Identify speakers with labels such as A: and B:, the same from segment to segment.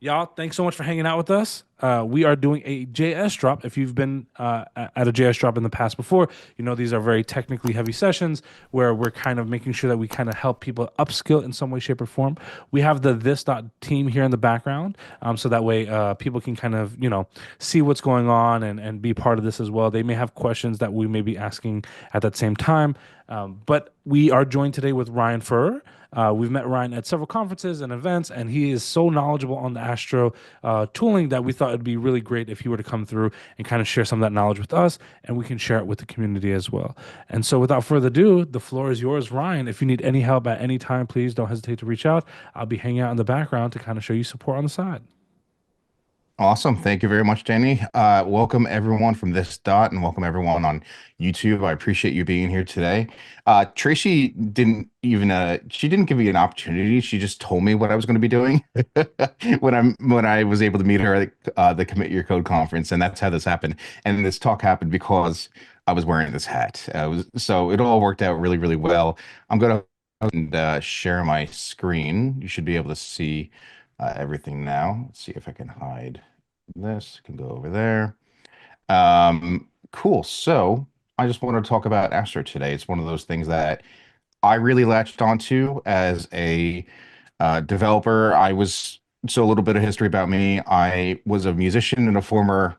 A: Y'all, thanks so much for hanging out with us. We are doing a JS drop. If you've been at a JS drop in the past before, you know these are very technically heavy sessions where we're kind of making sure that we kind of help people upskill in some way, shape, or form. We have the this dot team here in the background, so that way people can kind of see what's going on and be part of this as well. They may have questions that we may be asking at that same time. But we are joined today with Ryan Furr. We've met Ryan at several conferences and events, and he is so knowledgeable on the Astro tooling that we thought it'd be really great if he were to come through and kind of share some of that knowledge with us, and we can share it with the community as well. And so, without further ado, the floor is yours, Ryan. If you need any help at any time, please don't hesitate to reach out. I'll be hanging out in the background to kind of show you support on the side.
B: Awesome. Thank you very much, Danny. Welcome everyone from this dot and welcome everyone on YouTube. I appreciate you being here today. Tracy she didn't give me an opportunity. She just told me what I was going to be doing when I was able to meet her at the Commit Your Code conference. And that's how this happened. And this talk happened because I was wearing this hat. So it all worked out really, really well. I'm going to share my screen. You should be able to see everything now. Let's see if I can hide this. Can go over there. Cool. So I just wanted to talk about Astro today. It's one of those things that I really latched onto as a developer. So a little bit of history about me. I was a musician in a former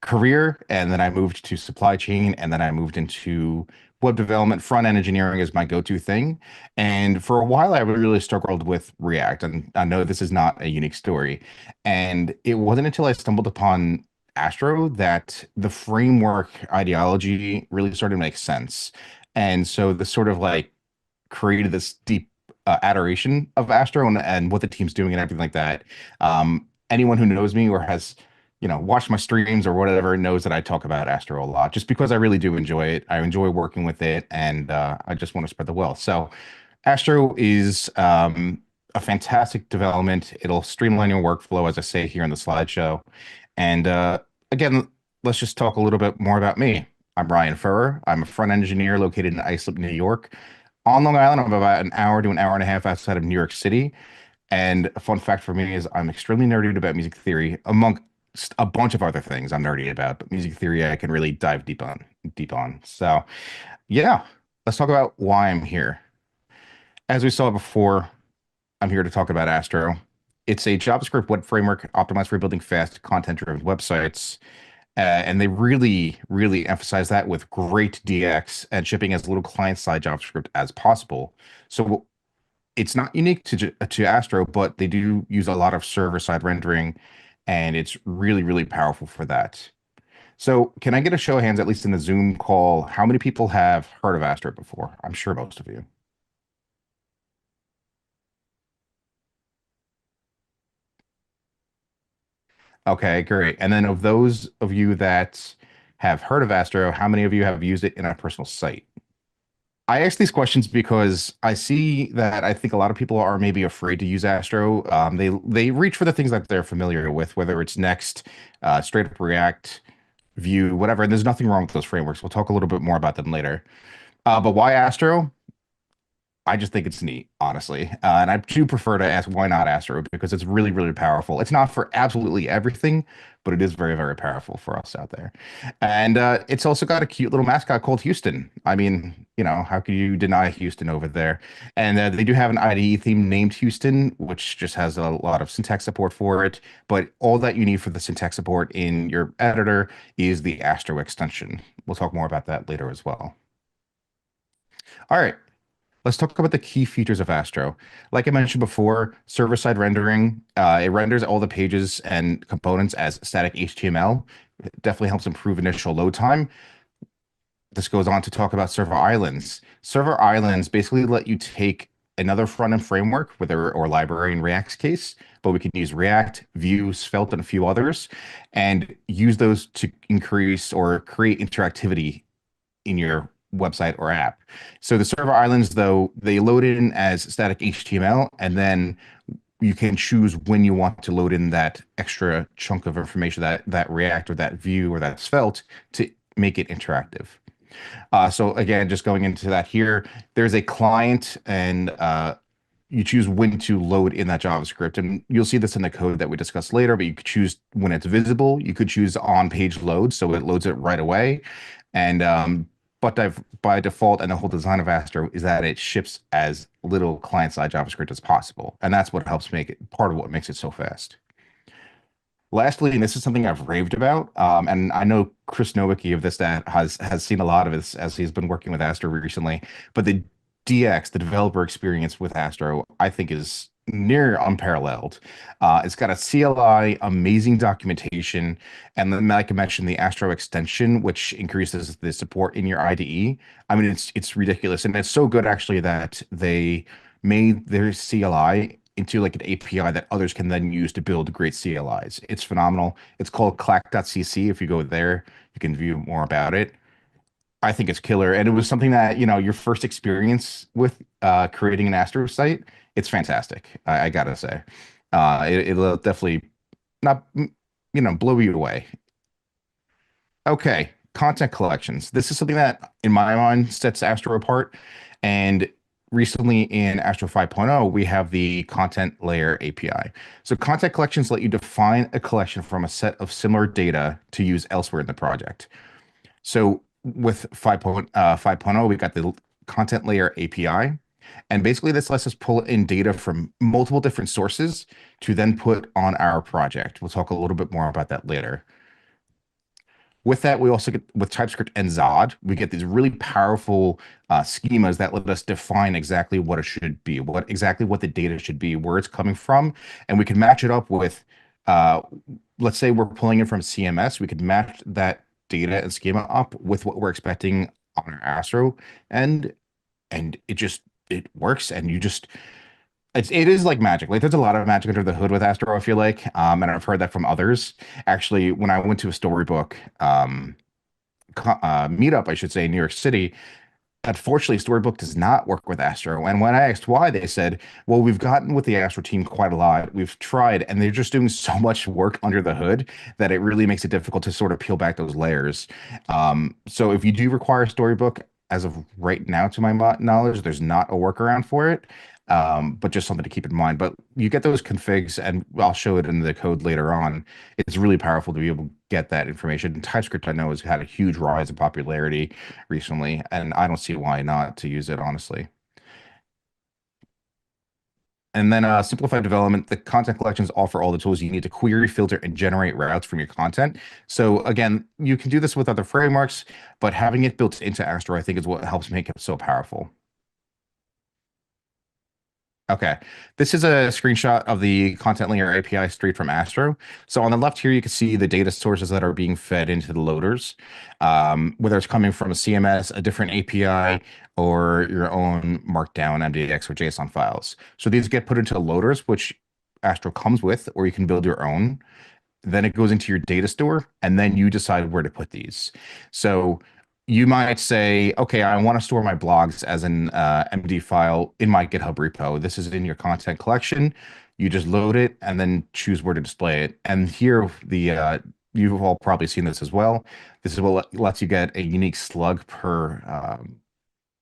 B: career, and then I moved to supply chain, and then I moved into web development. Front end engineering is my go-to thing. And for a while, I really struggled with React. And I know this is not a unique story. And it wasn't until I stumbled upon Astro that the framework ideology really started to make sense. And so this sort of like created this deep adoration of Astro and what the team's doing and everything like that. Anyone who knows me or has watched my streams or whatever knows that I talk about Astro a lot just because I really do enjoy it. I enjoy working with it, and I just want to spread the wealth. So Astro is a fantastic development. It'll streamline your workflow, as I say here in the slideshow. And again, let's just talk a little bit more about me. I'm Ryan Furr. I'm a front engineer located in Islip, New York. On Long Island, I'm about an hour to an hour and a half outside of New York City. And a fun fact for me is I'm extremely nerdy about music theory, among a bunch of other things I'm nerdy about, but music theory I can really dive deep on. So yeah, let's talk about why I'm here. As we saw before, I'm here to talk about Astro. It's a JavaScript web framework optimized for building fast, content-driven websites. And they really, really emphasize that with great DX and shipping as little client-side JavaScript as possible. So it's not unique to Astro, but they do use a lot of server-side rendering, and it's really, really powerful for that. So can I get a show of hands, at least in the Zoom call, how many people have heard of Astro before? I'm sure most of you. Okay, great. And then of those of you that have heard of Astro, how many of you have used it in a personal site? I ask these questions because I see that I think a lot of people are maybe afraid to use Astro. They reach for the things that they're familiar with, whether it's Next, straight up React, Vue, whatever. And there's nothing wrong with those frameworks. We'll talk a little bit more about them later. But why Astro? I just think it's neat, honestly. And I do prefer to ask why not Astro because it's really, really powerful. It's not for absolutely everything, but it is very, very powerful for us out there. And it's also got a cute little mascot called Houston. I mean, how could you deny Houston over there? And they do have an IDE theme named Houston, which just has a lot of syntax support for it. But all that you need for the syntax support in your editor is the Astro extension. We'll talk more about that later as well. All right. Let's talk about the key features of Astro. Like I mentioned before, server-side rendering, it renders all the pages and components as static HTML. It definitely helps improve initial load time. This goes on to talk about server islands. Server islands basically let you take another front-end framework, whether or library in React's case, but we can use React, Vue, Svelte, and a few others, and use those to increase or create interactivity in your website or app. So the server islands, though, they load in as static HTML, and then you can choose when you want to load in that extra chunk of information, that React or that Vue or that Svelte, to make it interactive. So again, just going into that here, there's a client and you choose when to load in that JavaScript. And you'll see this in the code that we discuss later, but you could choose when it's visible. You could choose on-page load, so it loads it right away. And by default, and the whole design of Astro is that it ships as little client-side JavaScript as possible. And that's what helps make it part of what makes it so fast. Lastly, and this is something I've raved about, and I know Chris Nowicki of this that has seen a lot of this as he's been working with Astro recently. But the DX, the developer experience with Astro, I think is near unparalleled. It's got a CLI, amazing documentation, and then, like I mentioned, the Astro extension, which increases the support in your IDE. I mean, it's ridiculous, and it's so good actually that they made their CLI into like an API that others can then use to build great CLIs. It's phenomenal. It's called clack.cc. If you go there, you can view more about it. I think it's killer. And it was something that, your first experience with creating an Astro site, it's fantastic. I gotta say. It'll definitely not, blow you away. Okay, content collections. This is something that, in my mind, sets Astro apart. And recently in Astro 5.0, we have the content layer API. So content collections let you define a collection from a set of similar data to use elsewhere in the project. So with 5.0, we got the content layer API. And basically, this lets us pull in data from multiple different sources to then put on our project. We'll talk a little bit more about that later. With that, we also get with TypeScript and Zod, we get these really powerful schemas that let us define exactly what it should be, what the data should be, where it's coming from, and we can match it up with, uh, let's say we're pulling it from CMS, we could match that data and schema up with what we're expecting on our Astro, and it works, and it is like magic. Like there's a lot of magic under the hood with Astro, I feel like. And I've heard that from others. Actually, when I went to a storybook meetup, I should say, in New York City, unfortunately, Storybook does not work with Astro. And when I asked why, they said, well, we've gotten with the Astro team quite a lot. We've tried, and they're just doing so much work under the hood that it really makes it difficult to sort of peel back those layers. So if you do require Storybook, as of right now, to my knowledge, there's not a workaround for it. But just something to keep in mind. But you get those configs, and I'll show it in the code later on. It's really powerful to be able to get that information. And TypeScript, I know, has had a huge rise in popularity recently, and I don't see why not to use it, honestly. And then simplified development, the content collections offer all the tools you need to query, filter, and generate routes from your content. So again, you can do this with other frameworks, but having it built into Astro, I think, is what helps make it so powerful. Okay, this is a screenshot of the content layer API straight from Astro. So on the left here, you can see the data sources that are being fed into the loaders, whether it's coming from a CMS, a different API, or your own Markdown, MDX, or JSON files. So these get put into loaders, which Astro comes with, or you can build your own. Then it goes into your data store, and then you decide where to put these. So you might say, okay, I want to store my blogs as an MD file in my GitHub repo. This is in your content collection. You just load it and then choose where to display it. And here, you've all probably seen this as well. This is what lets you get a unique slug per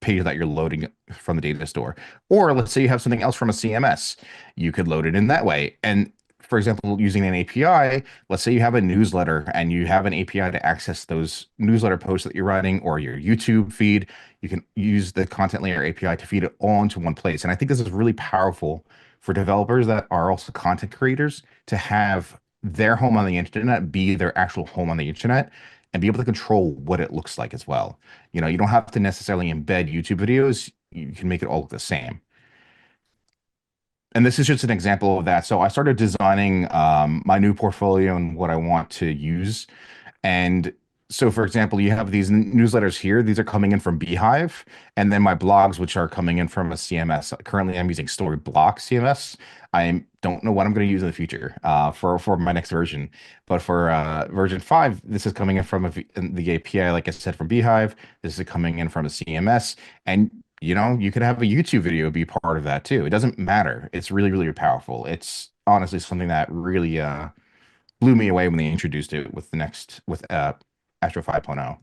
B: page that you're loading from the data store. Or let's say you have something else from a CMS. You could load it in that way. And for example, using an API, let's say you have a newsletter and you have an API to access those newsletter posts that you're writing or your YouTube feed, you can use the content layer API to feed it all into one place. And I think this is really powerful for developers that are also content creators to have their home on the internet be their actual home on the internet and be able to control what it looks like as well. You don't have to necessarily embed YouTube videos. You can make it all look the same. And this is just an example of that. So I started designing my new portfolio and what I want to use. And so, for example, you have these newsletters here. These are coming in from Beehive, and then my blogs, which are coming in from a CMS. Currently, I'm using Storyblock CMS. I don't know what I'm going to use in the future for my next version, but for version 5, this is coming in from the API, like I said, from Beehive. This is coming in from a CMS, and you could have a YouTube video be part of that too. It doesn't matter. It's really, really powerful. It's honestly something that really blew me away when they introduced it with Astro 5.0.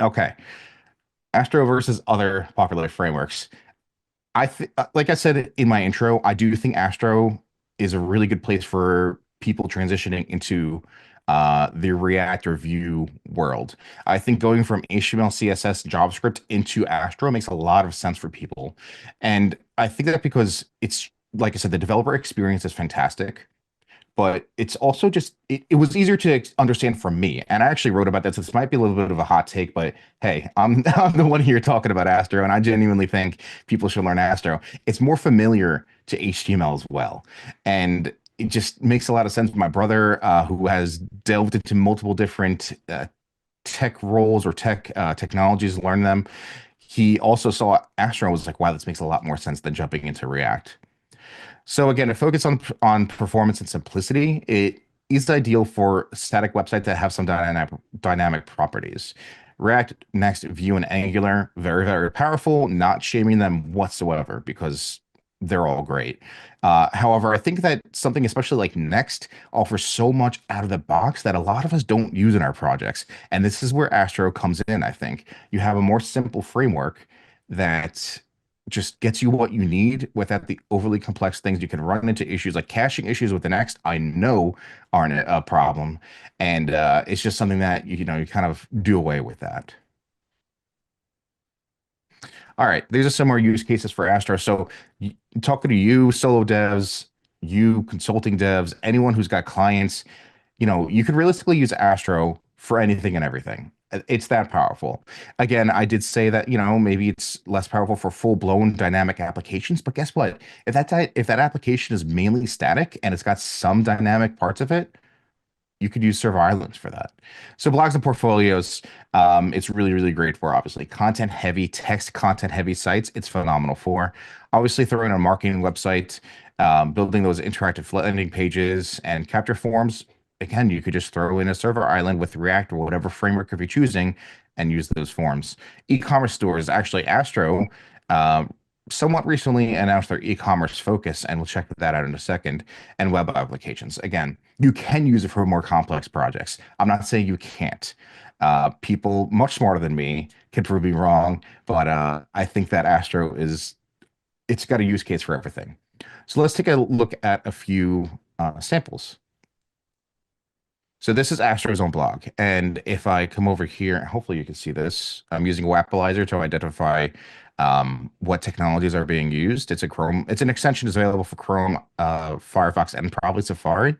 B: Okay, Astro versus other popular frameworks. like I said in my intro, I do think Astro is a really good place for people transitioning into the React or Vue world. I think going from HTML, CSS, JavaScript into Astro makes a lot of sense for people. And I think that because it's, like I said, the developer experience is fantastic, but it's also just it was easier to understand for me. And I actually wrote about this. This might be a little bit of a hot take, but hey, I'm the one here talking about Astro, and I genuinely think people should learn Astro. It's more familiar to HTML as well, and it just makes a lot of sense. My brother, who has delved into multiple different tech roles or technologies, learned them. He also saw Astro and was like, wow, this makes a lot more sense than jumping into React. So again, a focus on performance and simplicity. It is ideal for static websites that have some dynamic properties. React, Next, Vue, and Angular, very, very powerful, not shaming them whatsoever because they're all great. However, I think that something especially like Next offers so much out of the box that a lot of us don't use in our projects. And this is where Astro comes in, I think. You have a more simple framework that just gets you what you need without the overly complex things. You can run into issues like caching issues with the Next, I know aren't a problem. And it's just something that, you kind of do away with that. All right, these are some more use cases for Astro. So talking to you, solo devs, you consulting devs, anyone who's got clients, you could realistically use Astro for anything and everything. It's that powerful. Again, I did say that, maybe it's less powerful for full-blown dynamic applications, but guess what? If that application is mainly static and it's got some dynamic parts of it, you could use server islands for that. So blogs and portfolios, it's really, really great for obviously content heavy, text content heavy sites. It's phenomenal for obviously throwing a marketing website, building those interactive landing pages and capture forms. Again, you could just throw in a server island with React or whatever framework you're choosing and use those forms. E-commerce stores, actually Astro, uh, somewhat recently announced their e-commerce focus, and we'll check that out in a second, and web applications. Again, you can use it for more complex projects. I'm not saying you can't. People much smarter than me can prove me wrong, but I think that Astro it's got a use case for everything. So let's take a look at a few samples. So this is Astro's own blog. And if I come over here, hopefully you can see this. I'm using Wappalizer to identify what technologies are being used. It's an extension that's available for Chrome, Firefox, and probably Safari.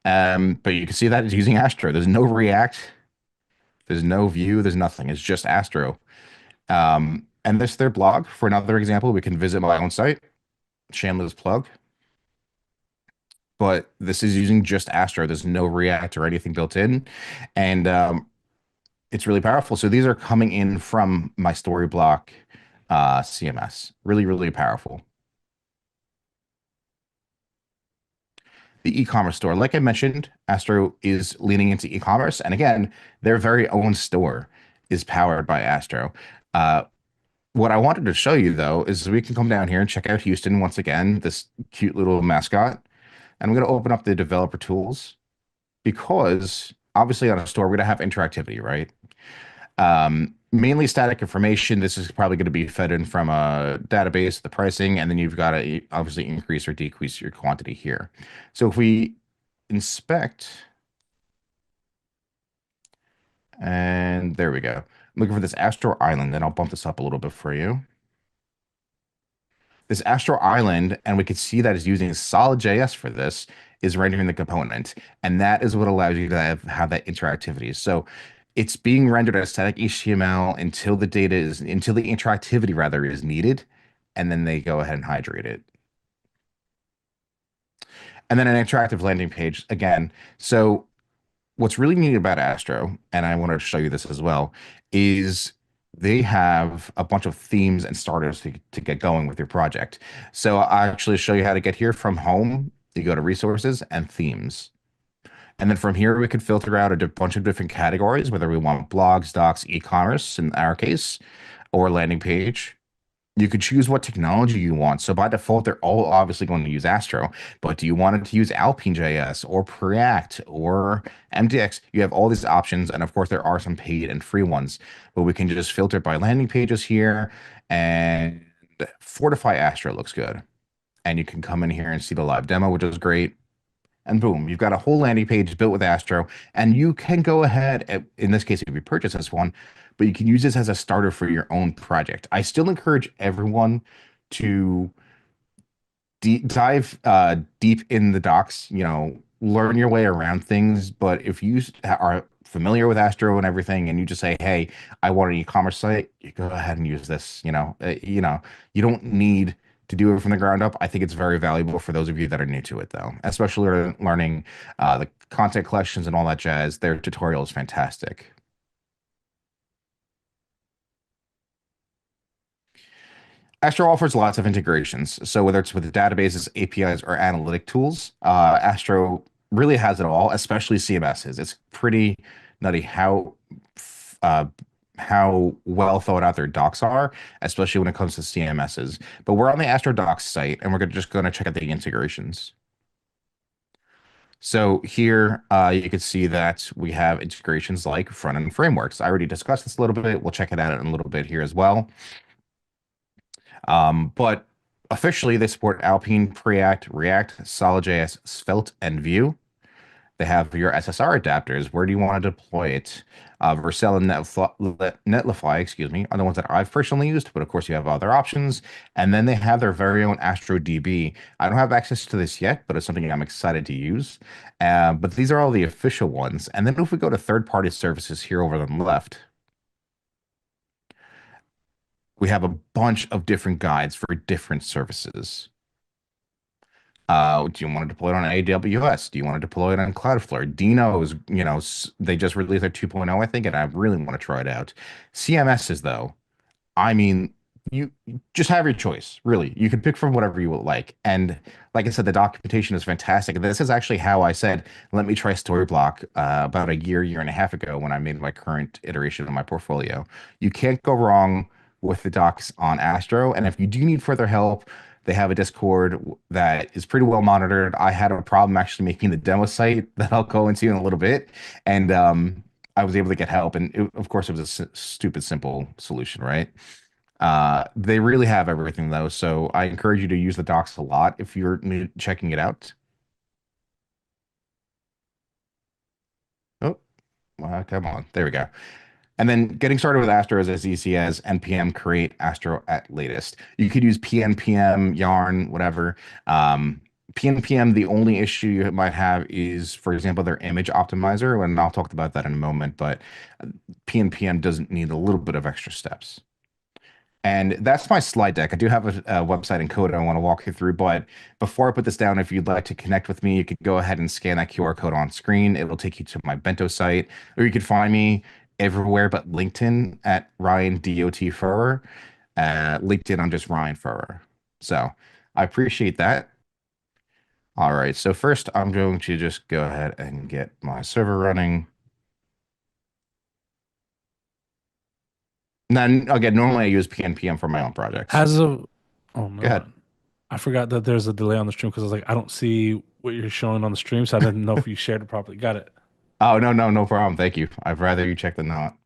B: But you can see that it's using Astro. There's no React, there's no Vue, there's nothing. It's just Astro. And this is their blog. For another example, we can visit my own site, shameless plug. But this is using just Astro. There's no React or anything built in. And it's really powerful. So these are coming in from my Storyblock CMS. Really, really powerful. The e-commerce store, like I mentioned, Astro is leaning into e-commerce. And again, their very own store is powered by Astro. Uh, what I wanted to show you, though, is we can come down here and check out Houston once again, this cute little mascot. And I'm going to open up the developer tools because obviously on a store, we're going to have interactivity, right? Mainly static information. This is probably going to be fed in from a database, the pricing, and then you've got to obviously increase or decrease your quantity here. So if we inspect, and there we go. I'm looking for this Astro Island, and I'll bump this up a little bit for you. This Astro Island, and we can see that it's using solid.js for this, is rendering the component. And that is what allows you to have that interactivity. So it's being rendered as static HTML until the interactivity rather is needed. And then they go ahead and hydrate it. And then an interactive landing page again. So what's really neat about Astro, and I want to show you this as well, is they have a bunch of themes and starters to get going with your project. So I actually show you how to get here from home. You go to resources and themes. And then from here, we could filter out a bunch of different categories, whether we want blogs, docs, e-commerce in our case, or landing page. You could choose what technology you want. So by default, they're all obviously going to use Astro, but do you want it to use Alpine.js or Preact or MDX? You have all these options. And of course, there are some paid and free ones, but we can just filter by landing pages here. And Fortify Astro looks good. And you can come in here and see the live demo, which is great. And boom, you've got a whole landing page built with Astro. And you can go ahead, in this case, if you purchase this one, but you can use this as a starter for your own project. I still encourage everyone to dive deep in the docs, learn your way around things. But if you are familiar with Astro and everything, and you just say, "Hey, I want an e-commerce site," you go ahead and use this. You don't need to do it from the ground up. I think it's very valuable for those of you that are new to it, though, especially learning the content collections and all that jazz. Their tutorial is fantastic. Astro offers lots of integrations. So whether it's with databases, APIs, or analytic tools, Astro really has it all, especially CMSs. It's pretty nutty uh, how well thought out their docs are, especially when it comes to CMSs. But we're on the Astro Docs site, and we're just going to check out the integrations. So here you can see that we have integrations like front-end frameworks. I already discussed this a little bit. We'll check it out in a little bit here as well. But officially, they support Alpine, Preact, React, SolidJS, Svelte, and Vue. They have your SSR adapters. Where do you want to deploy it? Vercel and Netlify, excuse me, are the ones that I've personally used, but of course you have other options. And then they have their very own Astro DB. I don't have access to this yet, but it's something I'm excited to use. But these are all the official ones. And then if we go to third-party services here over on the left, we have a bunch of different guides for different services. Do you want to deploy it on AWS? Do you want to deploy it on Cloudflare? Dino is, they just released their 2.0, I think, and I really want to try it out. CMSs, though, I mean, you just have your choice, really. You can pick from whatever you would like. And like I said, the documentation is fantastic. This is actually how I said, let me try Storyblock about a year and a half ago when I made my current iteration of my portfolio. You can't go wrong with the docs on Astro. And if you do need further help, they have a Discord that is pretty well monitored. I had a problem actually making the demo site that I'll go into in a little bit. And I was able to get help. And of course, it was a stupid, simple solution, right? They really have everything though, so I encourage you to use the docs a lot if you're checking it out. Oh, come on. There we go. And then getting started with Astro is as easy as npm create Astro at latest. You could use pnpm, yarn, whatever. PNPM, the only issue you might have is, for example, their image optimizer, and I'll talk about that in a moment, but PNPM doesn't need a little bit of extra steps. And that's my slide deck. I do have a website and code I want to walk you through, but before I put this down, if you'd like to connect with me, you could go ahead and scan that QR code on screen. It will take you to my Bento site, or you could find me everywhere but LinkedIn at Ryan DOT Furr. LinkedIn, I'm just Ryan Furr. So I appreciate that. All right, so first I'm going to just go ahead and get my server running. Then again, normally I use PNPM for my own projects.
A: As of, oh
B: Go ahead.
A: no, I forgot that there's a delay on the stream because I was like, I don't see what you're showing on the stream, so I didn't know if you shared it properly. Got it.
B: Oh, no problem. Thank you. I'd rather you check than not.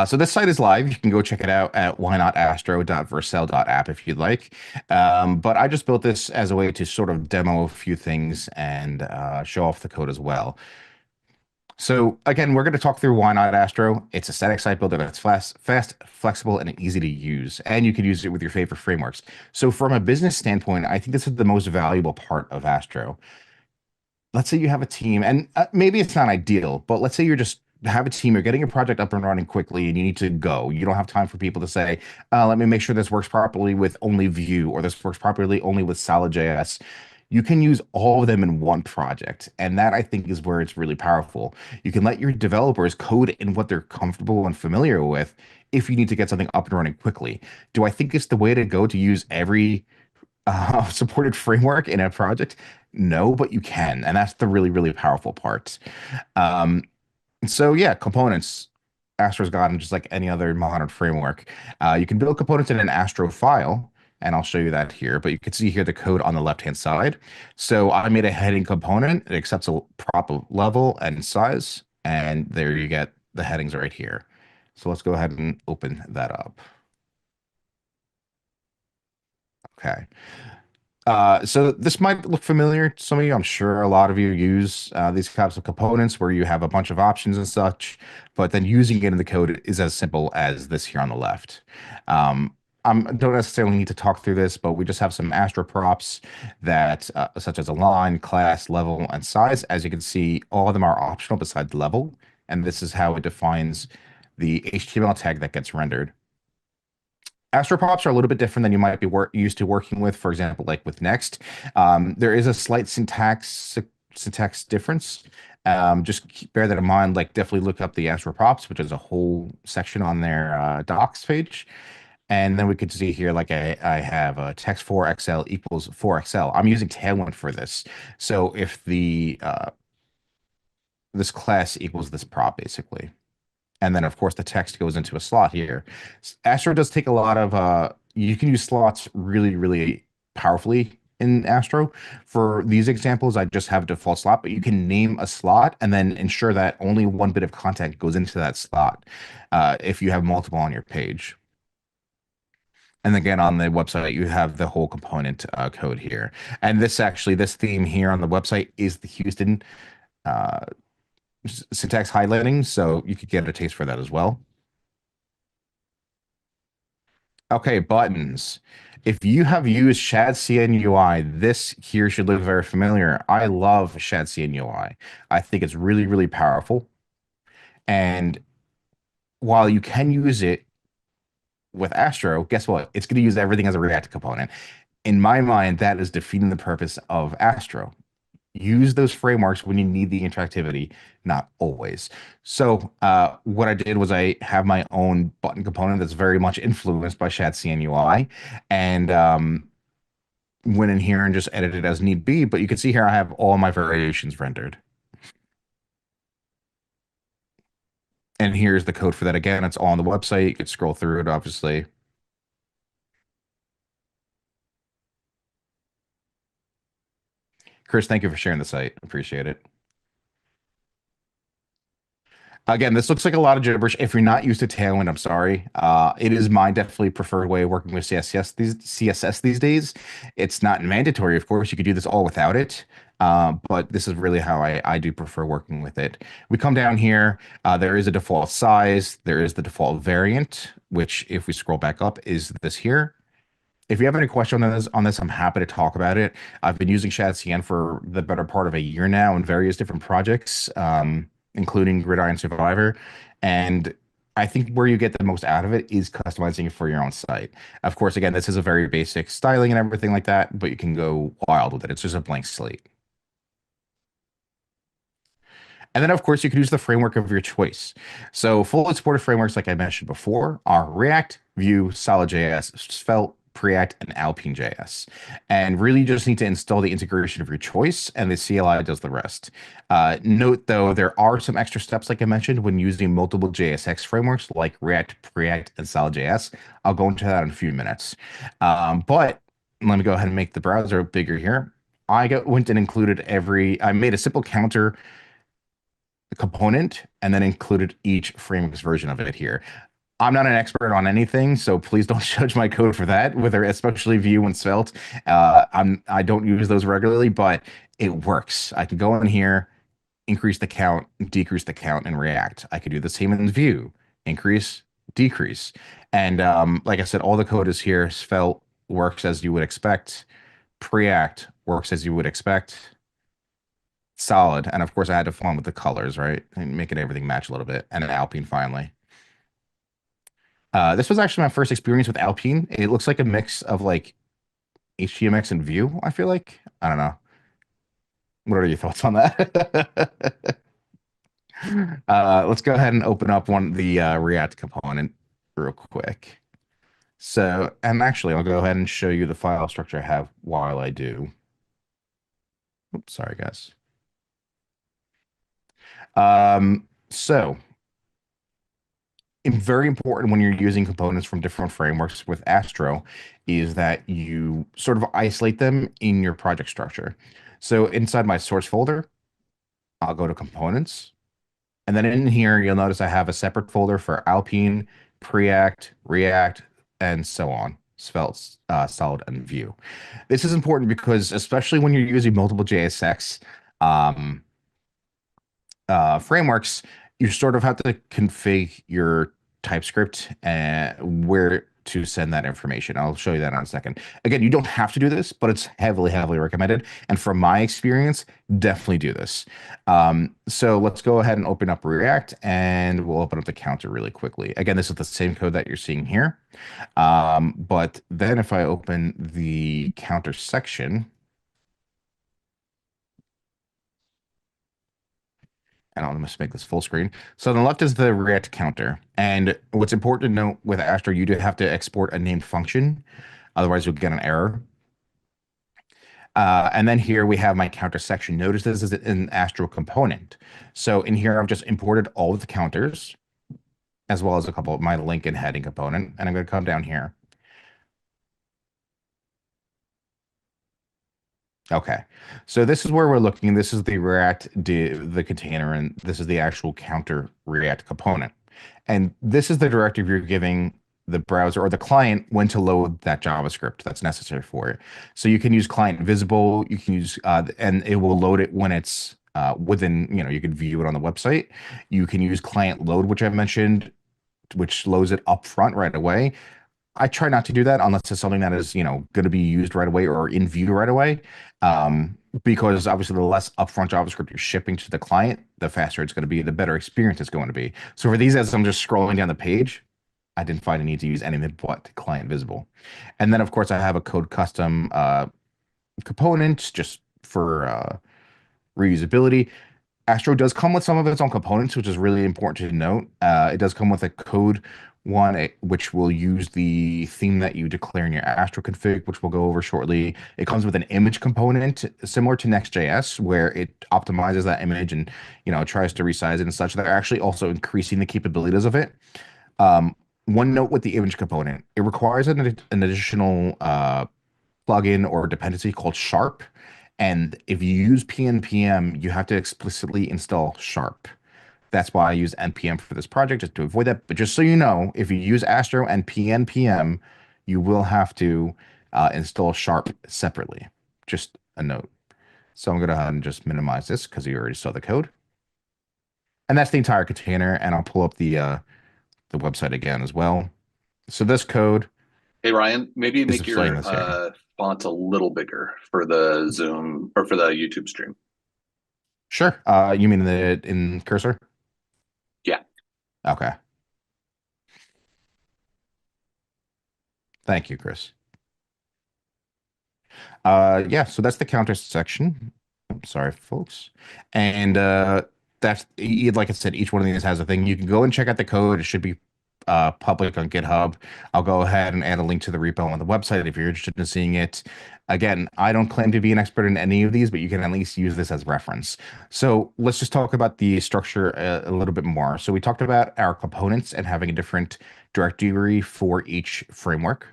B: So this site is live. You can go check it out at whynotastro.vercel.app if you'd like. But I just built this as a way to sort of demo a few things and show off the code as well. So again, we're going to talk through Why Not Astro. It's a static site builder that's fast, flexible, and easy to use. And you can use it with your favorite frameworks. So from a business standpoint, I think this is the most valuable part of Astro. Let's say you have a team, and maybe it's not ideal, but let's say you're just have a team, you're getting a project up and running quickly, and you need to go. You don't have time for people to say, let me make sure this works properly with only Vue, or this works properly only with Solid.js. You can use all of them in one project. And that I think is where it's really powerful. You can let your developers code in what they're comfortable and familiar with if you need to get something up and running quickly. Do I think it's the way to go to use every supported framework in a project? No, but you can. And that's the really powerful part. Um, so yeah, components. Astro's gotten just like any other modern framework. You can build components in an Astro file, and I'll show you that here. But you can see here the code on the left-hand side. So I made a heading component. It accepts a prop level and size, and there you get the headings right here. So let's go ahead and open that up. Okay. So this might look familiar to some of you. I'm sure a lot of you use these types of components where you have a bunch of options and such, but then using it in the code is as simple as this here on the left. Um, I don't necessarily need to talk through this, but we just have some Astro props that, such as align, class, level, and size. As you can see, all of them are optional besides level, and this is how it defines the HTML tag that gets rendered. Astropops are a little bit different than you might be used to working with, for example, like with Next. There is a slight syntax difference. Just bear that in mind. Like, definitely look up the Astropops, which is a whole section on their docs page. And then we could see here, like I have text 4XL equals 4XL. I'm using Tailwind for this. So if the this class equals this prop, basically. And then, of course, the text goes into a slot here. Astro does take a lot of, you can use slots really, really powerfully in Astro. For these examples, I just have a default slot, but you can name a slot and then ensure that only one bit of content goes into that slot if you have multiple on your page. And again, on the website, you have the whole component code here. And this theme here on the website is the Houston uh, syntax highlighting, so you could get a taste for that as well. Okay, buttons. If you have used Shad CN UI, this here should look very familiar. I love Shad CN UI. I think it's really, really powerful. And while you can use it with Astro, guess what? It's going to use everything as a React component. In my mind, that is defeating the purpose of Astro. Use those frameworks when you need the interactivity, not always. So what I did was I have my own button component that's very much influenced by Shad CNUI, and went in here and just edited as need be. But you can see here I have all my variations rendered. And here's the code for that again. It's all on the website. You can scroll through it, obviously. Chris, thank you for sharing the site. Appreciate it. Again, this looks like a lot of gibberish. If you're not used to Tailwind, I'm sorry. It is my definitely preferred way of working with CSS these days. It's not mandatory, of course. You could do this all without it. But this is really how I do prefer working with it. We come down here. There is a default size. There is the default variant, which if we scroll back up is this here. If you have any question on this, I'm happy to talk about it. I've been using ShadCN for the better part of a year now in various different projects, including Gridiron Survivor. And I think where you get the most out of it is customizing it for your own site. Of course, again, this is a very basic styling and everything like that, but you can go wild with it. It's just a blank slate. And then, of course, you can use the framework of your choice. So fully supported frameworks, like I mentioned before, are React, Vue, Solid.js, Svelte, Preact, and Alpine.js. And really just need to install the integration of your choice, and the CLI does the rest. Note, though, there are some extra steps, like I mentioned, when using multiple JSX frameworks like React, Preact, and Solid.js. I'll go into that in a few minutes. But let me go ahead and make the browser bigger here. Went and included I made a simple counter component and then included each framework's version of it here. I'm not an expert on anything, so please don't judge my code for that, whether especially Vue and Svelte. I don't use those regularly, but it works. I can go in here, increase the count, decrease the count in React. I could do the same in Vue, increase, decrease. And like I said, all the code is here. Svelte works as you would expect. Preact works as you would expect. Solid. And of course, I had to fun with the colors, right? And making everything match a little bit. And an Alpine finally. This was actually my first experience with Alpine. It looks like a mix of like HTMX and Vue, I feel like. I don't know. What are your thoughts on that? Let's go ahead and open up the React component real quick. So, and actually, I'll go ahead and show you the file structure I have while I do. Oops, sorry, guys. So very important when you're using components from different frameworks with Astro is that you sort of isolate them in your project structure. So inside my source folder, I'll go to components. And then in here, you'll notice I have a separate folder for Alpine, Preact, React, and so on. Svelte, Solid, and Vue. This is important because especially when you're using multiple JSX um, frameworks, you sort of have to config your TypeScript and where to send that information. I'll show you that in a second. Again, you don't have to do this, but it's heavily, heavily recommended. And from my experience, definitely do this. So let's go ahead and open up React and we'll open up the counter really quickly. Again, this is the same code that you're seeing here. But then if I open the counter section, and I'll just make this full screen. So on the left is the React counter. And what's important to note with Astro, you do have to export a named function. Otherwise, you'll get an error. And then here we have my counter section. Notice this is an Astro component. So in here, I've just imported all of the counters, as well as a couple of my link and heading component. And I'm going to come down here. Okay, so this is where we're looking. This is the React div, the container, and this is the actual counter React component. And this is the directive you're giving the browser or the client when to load that JavaScript that's necessary for it. So you can use client visible, you can use, and it will load it when it's within, you can view it on the website. You can use client load, which I mentioned, which loads it up front right away. I try not to do that unless it's something that is, going to be used right away or in view right away. Because obviously the less upfront JavaScript you're shipping to the client, the faster it's going to be, the better experience it's going to be. So for these, as I'm just scrolling down the page, I didn't find a need to use anything but client visible. And then of course I have a code custom component just for reusability. Astro does come with some of its own components, which is really important to note. It does come with a code one, which will use the theme that you declare in your Astro config, which we'll go over shortly. It comes with an image component similar to Next.js, where it optimizes that image and tries to resize it and such. They're actually also increasing the capabilities of it. One note with the image component, it requires an additional plugin or dependency called Sharp. And if you use PNPM, you have to explicitly install Sharp. That's why I use NPM for this project, just to avoid that. But just so you know, if you use Astro and PNPM, you will have to install Sharp separately. Just a note. So I'm going to go ahead and just minimize this because you already saw the code. And that's the entire container. And I'll pull up the website again as well. So this code.
C: Hey, Ryan, maybe make your
B: this here.
C: font a little bigger for the Zoom or for the YouTube stream.
B: Sure. You mean in cursor?
C: Yeah.
B: Okay. Thank you, Chris. Yeah, so that's the counter section. I'm sorry, folks. And that's, like I said, each one of these has a thing. You can go and check out the code. It should be public on GitHub. I'll go ahead and add a link to the repo on the website if you're interested in seeing it. Again, I don't claim to be an expert in any of these, but you can at least use this as reference. So let's just talk about the structure a little bit more. So we talked about our components and having a different directory for each framework.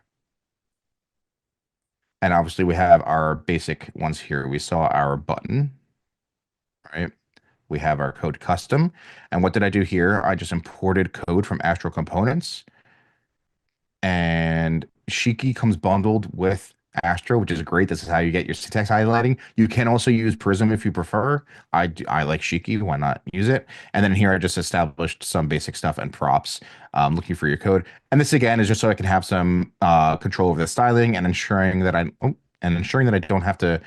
B: And obviously we have our basic ones here. We saw our button, right? We have our code custom. And what did I do here? I just imported code from Astro components. And Shiki comes bundled with Astro, which is great. This is how you get your syntax highlighting. You can also use Prism if you prefer. I like Shiki. Why not use it? And then here I just established some basic stuff and props, looking for your code. And this again is just so I can have some control over the styling and ensuring that I don't have to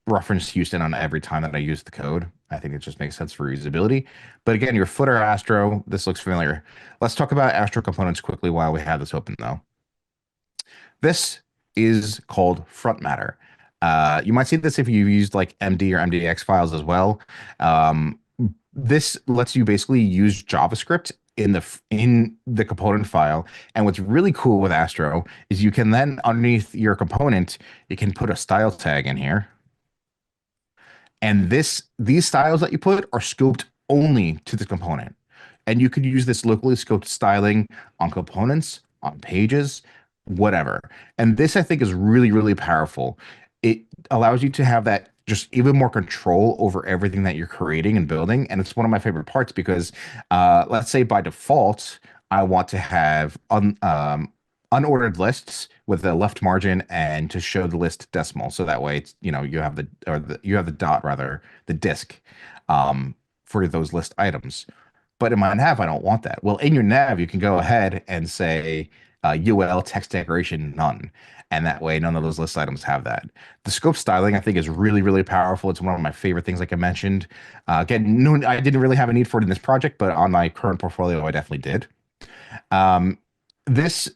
B: reference Houston on every time that I use the code. I think it just makes sense for usability. But again, your footer Astro, this looks familiar. Let's talk about Astro components quickly while we have this open though. This is called front matter. You might see this if you used like MD or MDX files as well. This lets you basically use JavaScript in the component file. And what's really cool with Astro is you can then underneath your component, you can put a style tag in here. And these styles that you put are scoped only to the component. And you could use this locally scoped styling on components, on pages, whatever. And this I think is really, really powerful. It allows you to have that just even more control over everything that you're creating and building. And it's one of my favorite parts because let's say by default, I want to have unordered lists with a left margin and to show the list decimal. So that way it's, you have you have the dot rather, the disk for those list items. But in my nav, I don't want that. Well, in your nav, you can go ahead and say UL text decoration none. And that way, none of those list items have that. The scope styling, I think, is really, really powerful. It's one of my favorite things, like I mentioned. Again, no, I didn't really have a need for it in this project, but on my current portfolio, I definitely did. Um, this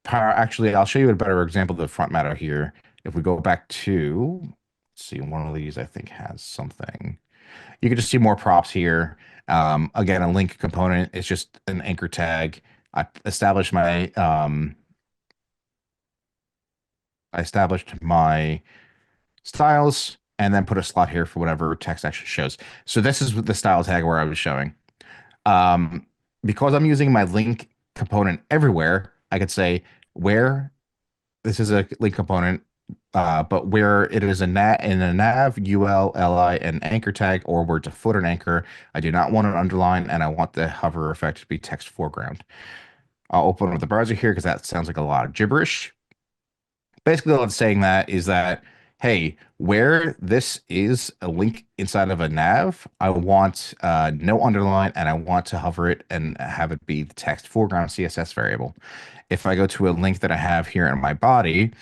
B: power, actually, I'll show you a better example of the front matter here. If we go back to, let's see, one of these, I think, has something. You can just see more props here. Again, a link component is just an anchor tag. I established my styles and then put a slot here for whatever text actually shows. So this is the style tag where I was showing. Um, because I'm using my link component everywhere, I could say where this is a link component, but where it is in a nav, UL, LI, and anchor tag, or where to footer and anchor, I do not want an underline, and I want the hover effect to be text foreground. I'll open up the browser here because that sounds like a lot of gibberish. Basically, what it's saying that is that, hey, where this is a link inside of a nav, I want no underline, and I want to hover it and have it be the text foreground CSS variable. If I go to a link that I have here in my body,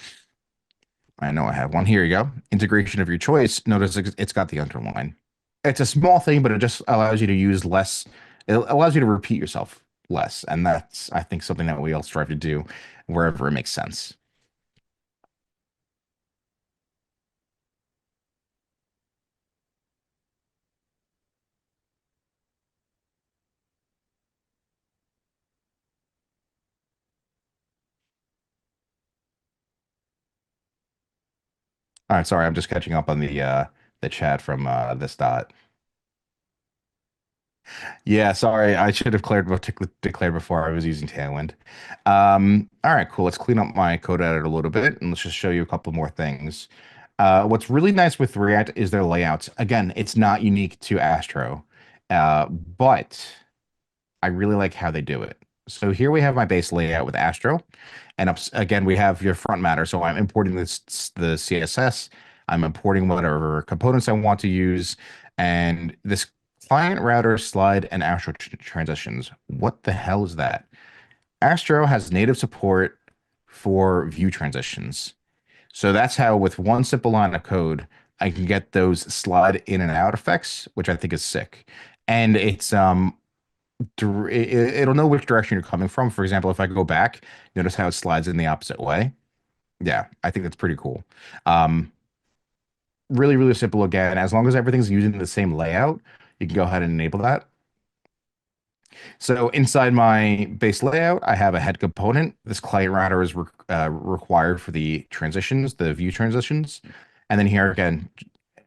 B: I know I have one. Here you go. Integration of your choice. Notice it's got the underline. It's a small thing, but it just allows you to use less. It allows you to repeat yourself less. And that's, I think, something that we all strive to do wherever it makes sense. All right, sorry, I'm just catching up on the chat from this dot. Yeah, sorry, I should have declared before I was using Tailwind. All right, cool. Let's clean up my code editor a little bit, and let's just show you a couple more things. What's really nice with React is their layouts. Again, it's not unique to Astro, but I really like how they do it. So here we have my base layout with Astro, and again, we have your front matter. So I'm importing the CSS. I'm importing whatever components I want to use, and this client router slide and Astro transitions. What the hell is that? Astro has native support for view transitions. So that's how, with one simple line of code, I can get those slide in and out effects, which I think is sick. And it'll know which direction you're coming from. For example, if I go back, notice how it slides in the opposite way. Yeah, I think that's pretty cool. Really, really simple again. As long as everything's using the same layout, you can go ahead and enable that. So inside my base layout, I have a head component. This client router is required for the transitions, the view transitions. And then here again,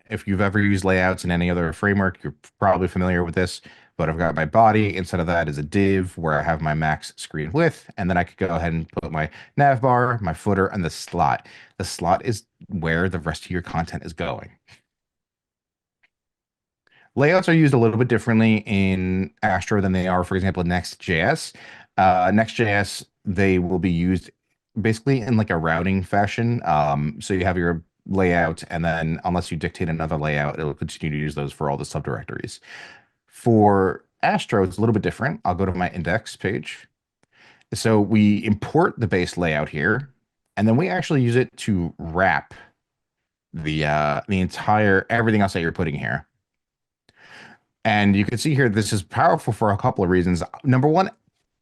B: if you've ever used layouts in any other framework, you're probably familiar with this, but I've got my body. Inside of that is a div where I have my max screen width, and then I could go ahead and put my nav bar, my footer, and the slot. The slot is where the rest of your content is going. Layouts are used a little bit differently in Astro than they are, for example, Next.js. Next.js, they will be used basically in like a routing fashion. So you have your layout, and then unless you dictate another layout, it'll continue to use those for all the subdirectories. For Astro, it's a little bit different. I'll go to my index page. So we import the base layout here, and then we actually use it to wrap the entire everything else that you're putting here. And you can see here, this is powerful for a couple of reasons. Number one,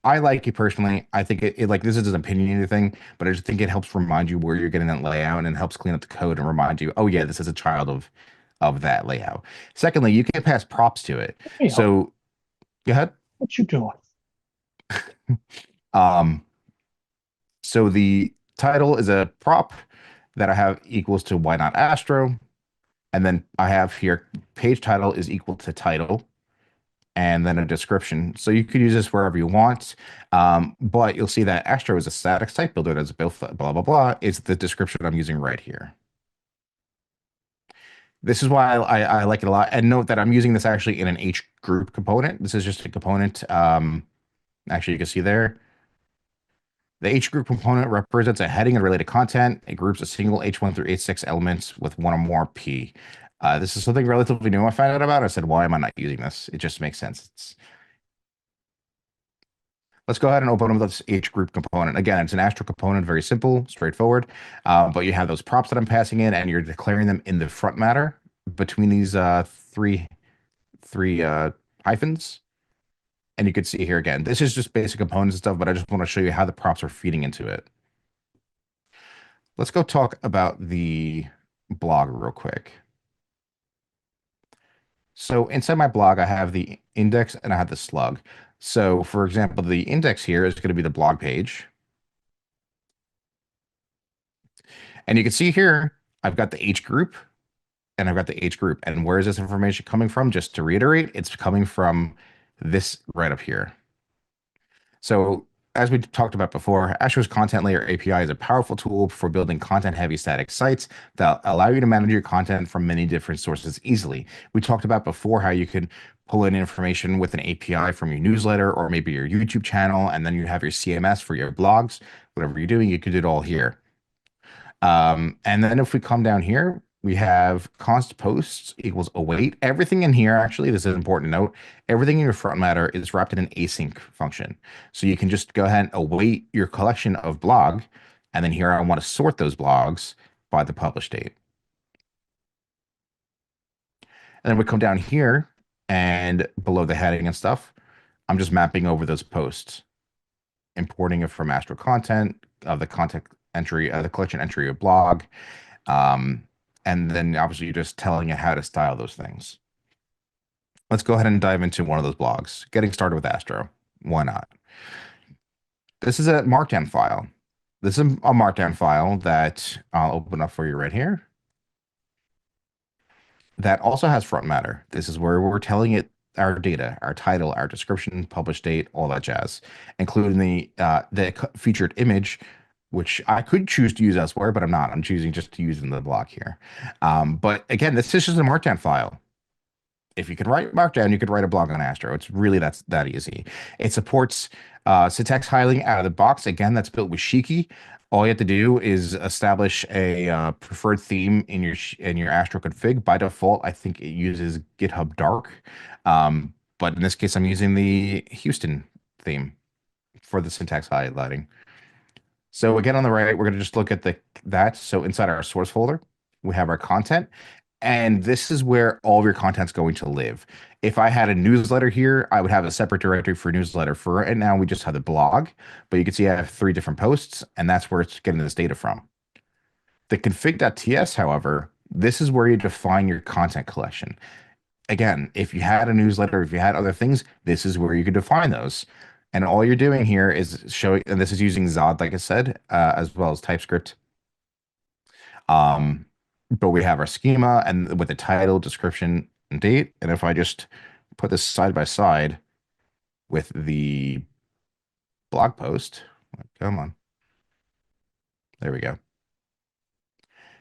B: I like it personally. I think it like, this is an opinionated thing, but I just think it helps remind you where you're getting that layout, and helps clean up the code and remind you, oh yeah, this is a child of that layout. Secondly, you can pass props to it.
D: Hey,
B: So go ahead.
D: what you doing?
B: So the title is a prop that I have equals to why not Astro. And then I have here page title is equal to title, and then a description. So you could use this wherever you want. But you'll see that Astro is a static site builder that's built blah, blah, blah. It's the description I'm using right here. This is why I like it a lot. And note that I'm using this actually in an H group component. This is just a component. Actually, you can see there. The H group component represents a heading and related content. It groups a single H1 through H6 elements with one or more P. This is something relatively new I found out about. I said, why am I not using this? It just makes sense. Let's go ahead and open up this H group component. Again, it's an Astro component, very simple, straightforward. But you have those props that I'm passing in, and you're declaring them in the front matter between these three hyphens. And you can see here again, this is just basic components and stuff, but I just want to show you how the props are feeding into it. Let's go talk about the blog real quick. So inside my blog, I have the index and I have the slug. So for example, the index here is going to be the blog page. And you can see here, I've got the H group and I've got the H group. And where is this information coming from? Just to reiterate, it's coming from this right up here. So as we talked about before, Astro's Content Layer API is a powerful tool for building content-heavy static sites that allow you to manage your content from many different sources easily. We talked about before how you can pull in information with an API from your newsletter or maybe your YouTube channel, and then you have your CMS for your blogs. Whatever you're doing, you can do it all here. And then if we come down here, we have const posts equals await. Everything in here, actually, this is an important note. Everything in your front matter is wrapped in an async function. So you can just go ahead and await your collection of blog. And then here I want to sort those blogs by the publish date. And then we come down here and below the heading and stuff, I'm just mapping over those posts, importing it from Astro content of the content entry, the collection entry of blog. And then obviously you're just telling it how to style those things. Let's go ahead and dive into one of those blogs. Getting started with Astro. Why not? This is a markdown file. This is a markdown file that I'll open up for you right here. That also has front matter. This is where we're telling it our data, our title, our description, publish date, all that jazz, including the featured image, which I could choose to use elsewhere, but I'm not. I'm choosing just to use in the block here. But again, this is just a markdown file. If you can write markdown, you could write a blog on Astro. It's really that easy. It supports syntax highlighting out of the box. Again, that's built with Shiki. All you have to do is establish a preferred theme in your Astro config. By default, I think it uses GitHub Dark. But in this case, I'm using the Houston theme for the syntax highlighting. So again, on the right, we're going to just look at that. So inside our source folder, we have our content. And this is where all of your content's going to live. If I had a newsletter here, I would have a separate directory for newsletter. For right now, we just have the blog. But you can see I have 3 different posts, and that's where it's getting this data from. The config.ts, however, this is where you define your content collection. Again, if you had a newsletter, if you had other things, this is where you could define those. And all you're doing here is showing, and this is using Zod, like I said, as well as TypeScript. But we have our schema and with the title, description, and date. And if I just put this side by side with the blog post, come on. There we go.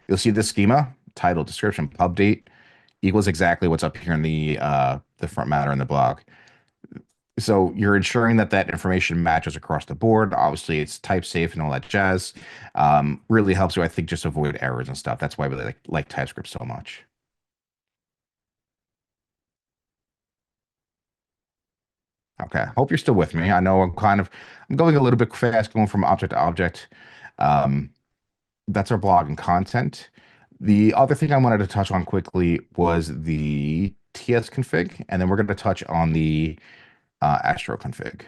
B: You'll see the schema, title, description, pub date equals exactly what's up here in the front matter in the blog. So you're ensuring that information matches across the board. Obviously, it's type safe and all that jazz. Really helps you, I think, just avoid errors and stuff. That's why we like TypeScript so much. Okay, hope you're still with me. I know I'm going a little bit fast, going from object to object. That's our blog and content. The other thing I wanted to touch on quickly was the TS config, and then we're going to touch on the Astro config.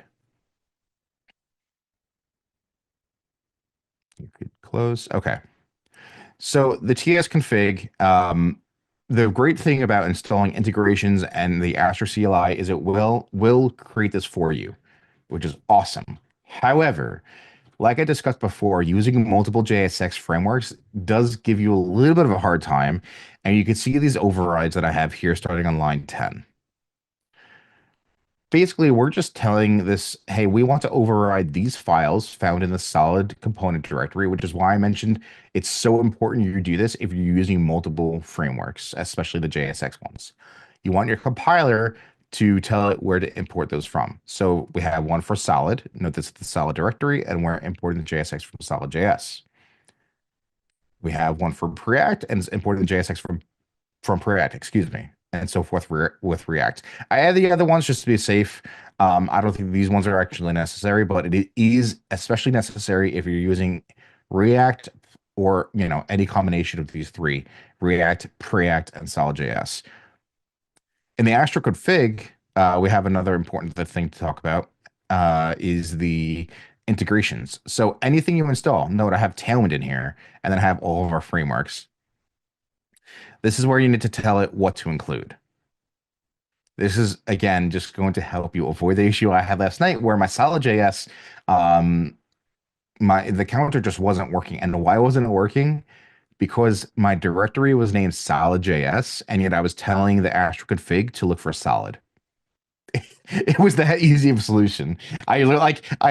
B: You could close. Okay. So the TS config, the great thing about installing integrations and the Astro CLI is it will create this for you, which is awesome. However, like I discussed before, using multiple JSX frameworks does give you a little bit of a hard time. And you can see these overrides that I have here starting on line 10. Basically, we're just telling this, hey, we want to override these files found in the solid component directory, which is why I mentioned it's so important you do this if you're using multiple frameworks, especially the JSX ones. You want your compiler to tell it where to import those from. So we have one for solid. Note this is the solid directory, and we're importing the JSX from solid.js. We have one for Preact, and it's importing the JSX from Preact, excuse me, and so forth with React. I add the other ones just to be safe. I don't think these ones are actually necessary, but it is especially necessary if you're using React or any combination of these three: React, Preact, and solid.js. In the Astro config, we have another important thing to talk about, is the integrations. So anything you install, note I have Tailwind in here, and then I have all of our frameworks. This is where you need to tell it what to include. This is, again, just going to help you avoid the issue I had last night where my solid.js, the counter just wasn't working. And why wasn't it working? Because my directory was named solid.js, and yet I was telling the Astro config to look for solid. It was that easy of a solution. I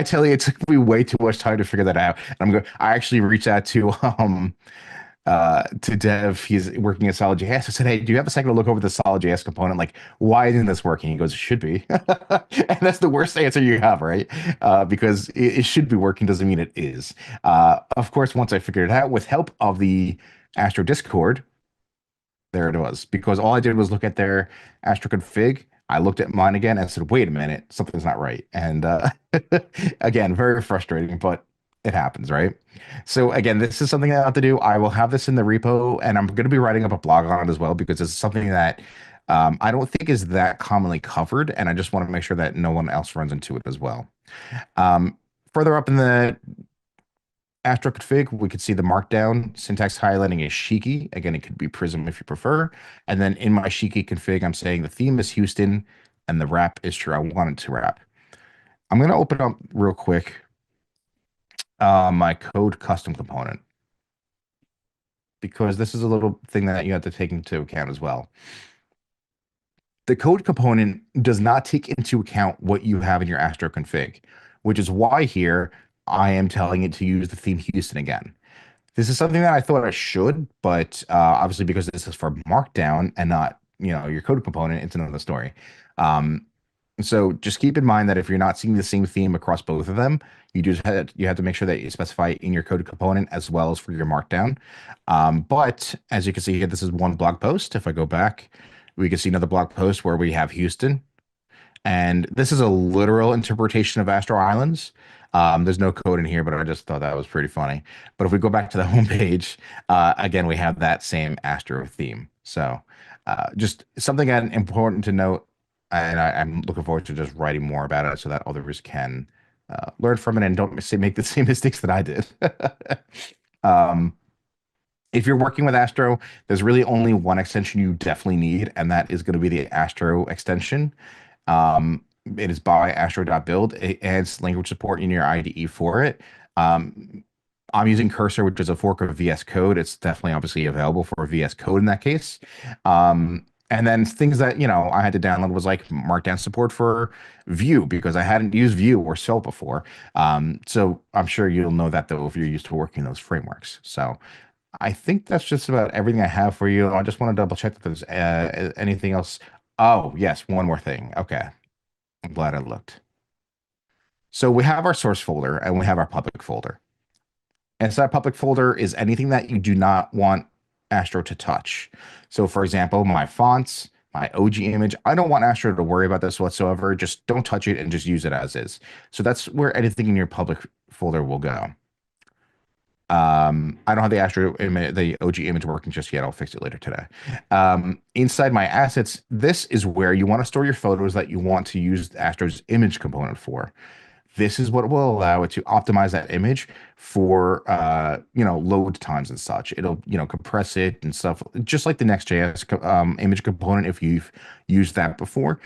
B: tell you, it took me way too much time to figure that out. And I actually reached out to Dev. He's working at solid.js. I said, hey, do you have a second to look over the solid.js component? Like, why isn't this working? He goes, it should be. And that's the worst answer you have, right? Because it should be working doesn't mean it is. Of course, once I figured it out with help of the Astro Discord, there it was. Because all I did was look at their Astro config. I looked at mine again and said, wait a minute, something's not right. And again, very frustrating, but it happens, right? So again, this is something I have to do. I will have this in the repo, and I'm going to be writing up a blog on it as well, because it's something that I don't think is that commonly covered, and I just want to make sure that no one else runs into it as well. Further up in the Astro config, we could see the markdown syntax highlighting is Shiki. Again, it could be Prism if you prefer. And then in my Shiki config, I'm saying the theme is Houston and the wrap is true. I want it to wrap. I'm going to open up real quick my code custom component, because this is a little thing that you have to take into account as well. The code component does not take into account what you have in your Astro config, which is why here I am telling it to use the theme Houston again. This is something that I thought I should, but obviously because this is for Markdown and not, your code component, it's another story. So just keep in mind that if you're not seeing the same theme across both of them, you have to make sure that you specify it in your code component as well as for your Markdown. But as you can see here, this is one blog post. If I go back, we can see another blog post where we have Houston. And this is a literal interpretation of Astro Islands. There's no code in here, but I just thought that was pretty funny. But if we go back to the homepage, again, we have that same Astro theme. So just something important to note, and I'm looking forward to just writing more about it so that others can learn from it and don't make the same mistakes that I did. If you're working with Astro, there's really only one extension you definitely need, and that is going to be the Astro extension. It is by astro.build. It adds language support in your IDE for it. I'm using Cursor, which is a fork of VS Code. It's definitely obviously available for VS Code in that case. And then things that, I had to download was like Markdown support for Vue, because I hadn't used Vue or Svelte before. So I'm sure you'll know that though if you're used to working those frameworks. So I think that's just about everything I have for you. I just want to double check that there's anything else. Oh, yes, one more thing. Okay. I'm glad I looked. So we have our source folder and we have our public folder. And so that public folder is anything that you do not want Astro to touch. So for example, my fonts, my OG image, I don't want Astro to worry about this whatsoever. Just don't touch it and just use it as is. So that's where anything in your public folder will go. I don't have the Astro image, the OG image working just yet. I'll fix it later today. Inside my assets, this is where you want to store your photos that you want to use Astro's image component for. This is what will allow it to optimize that image for, load times and such. It'll, compress it and stuff, just like the Next.js image component if you've used that before.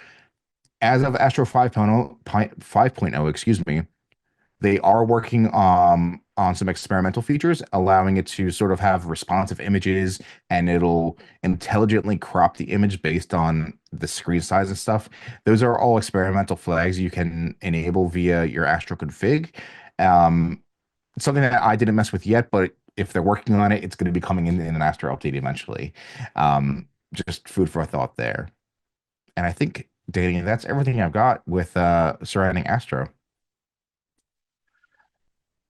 B: As of Astro 5.0, excuse me, they are working on some experimental features, allowing it to sort of have responsive images, and it'll intelligently crop the image based on the screen size and stuff. Those are all experimental flags you can enable via your Astro config. Something that I didn't mess with yet, but if they're working on it, it's going to be coming in an Astro update eventually. Just food for thought there. And I think Danny, that's everything I've got with surrounding Astro.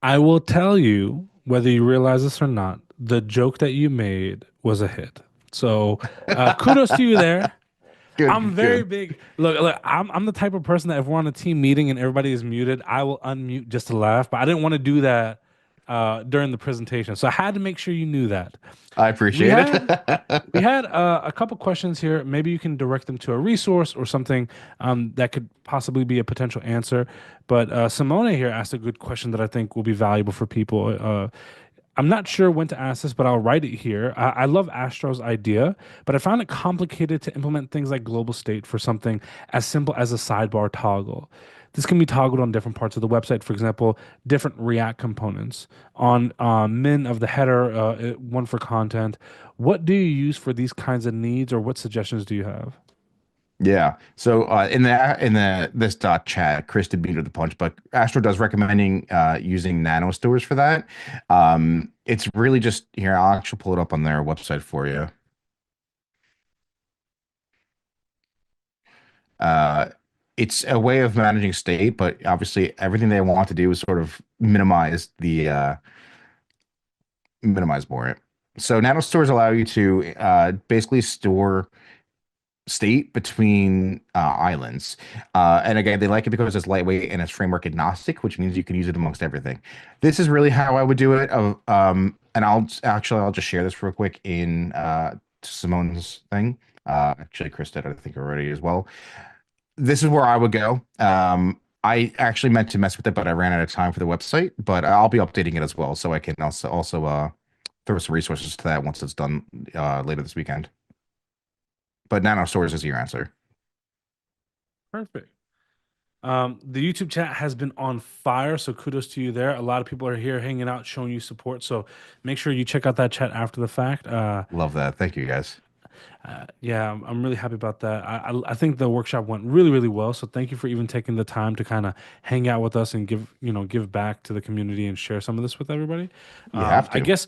A: I will tell you, whether you realize this or not, the joke that you made was a hit. So kudos to you there.
B: Good,
A: I'm
B: good,
A: very
B: good.
A: big. Look, I'm the type of person that if we're on a team meeting and everybody is muted, I will unmute just to laugh. But I didn't want to do that during the presentation, so I had to make sure you knew that.
B: I
A: We
B: appreciate
A: had
B: it.
A: we had a couple questions here. Maybe you can direct them to a resource or something that could possibly be a potential answer. But Simone here asked a good question that I think will be valuable for people. I'm not sure when to ask this, but I'll write it here. I love Astro's idea, but I found it complicated to implement things like global state for something as simple as a sidebar toggle. This can be toggled on different parts of the website. For example, different React components on min of the header, one for content. What do you use for these kinds of needs, or what suggestions do you have?
B: Yeah. So in the this dot chat, Chris did beat the punch, but Astro does recommending using Nano Stores for that. It's really just here. I'll actually pull it up on their website for you. Uh, it's a way of managing state, but obviously everything they want to do is sort of minimize more. So Nano Stores allow you to basically store state between islands. And again, they like it because it's lightweight and it's framework agnostic, which means you can use it amongst everything. This is really how I would do it. And I'll just share this real quick in Simone's thing. Actually, Chris did, I think, already as well. This is where I would go. I actually meant to mess with it, but I ran out of time for the website. But I'll be updating it as well, so I can also throw some resources to that once it's done later this weekend. But Nano Stores is your answer.
A: Perfect. The YouTube chat has been on fire, so kudos to you there. A lot of people are here hanging out, showing you support. So make sure you check out that chat after the fact.
B: Love that. Thank you, guys.
A: Yeah, I'm really happy about that. I think the workshop went really, really well. So thank you for even taking the time to kind of hang out with us and give back to the community and share some of this with everybody.
B: You have
A: I
B: to.
A: guess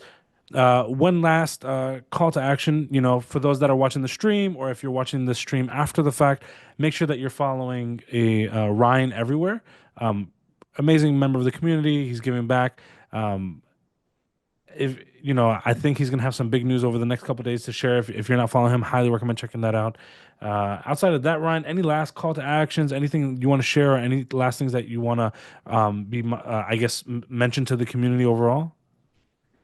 A: one last call to action, for those that are watching the stream or if you're watching the stream after the fact, make sure that you're following Ryan everywhere. Amazing member of the community. He's giving back. If I think he's gonna have some big news over the next couple days to share. If you're not following him, highly recommend checking that out. Outside of that, Ryan, any last call to actions, anything you want to share, or any last things that you want to I guess, mention to the community overall?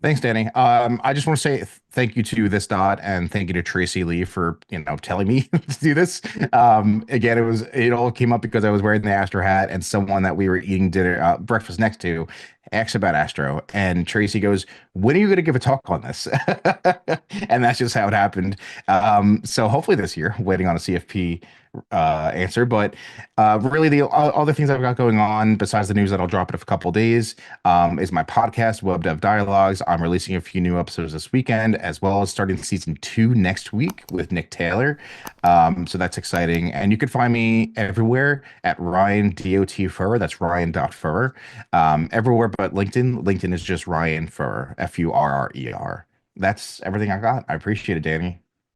B: Thanks, Danny. I just want to say thank you to this dot and thank you to Tracy Lee for telling me to do this. Again, it all came up because I was wearing the Astro hat and someone that we were eating dinner breakfast next to asked about Astro, and Tracy goes, "When are you going to give a talk on this?" And that's just how it happened. So hopefully this year, waiting on a CFP answer, but really the other things I've got going on besides the news that I'll drop in a couple days is my podcast, Web Dev Dialogues. I'm releasing a few new episodes this weekend, as well as starting season 2 next week with Nick Taylor. So that's exciting. And you can find me everywhere at Ryan Dot Furr. That's Ryan.Furr. Everywhere but LinkedIn. LinkedIn is just Ryan Furr, Furrer. That's everything I got. I appreciate it, Danny.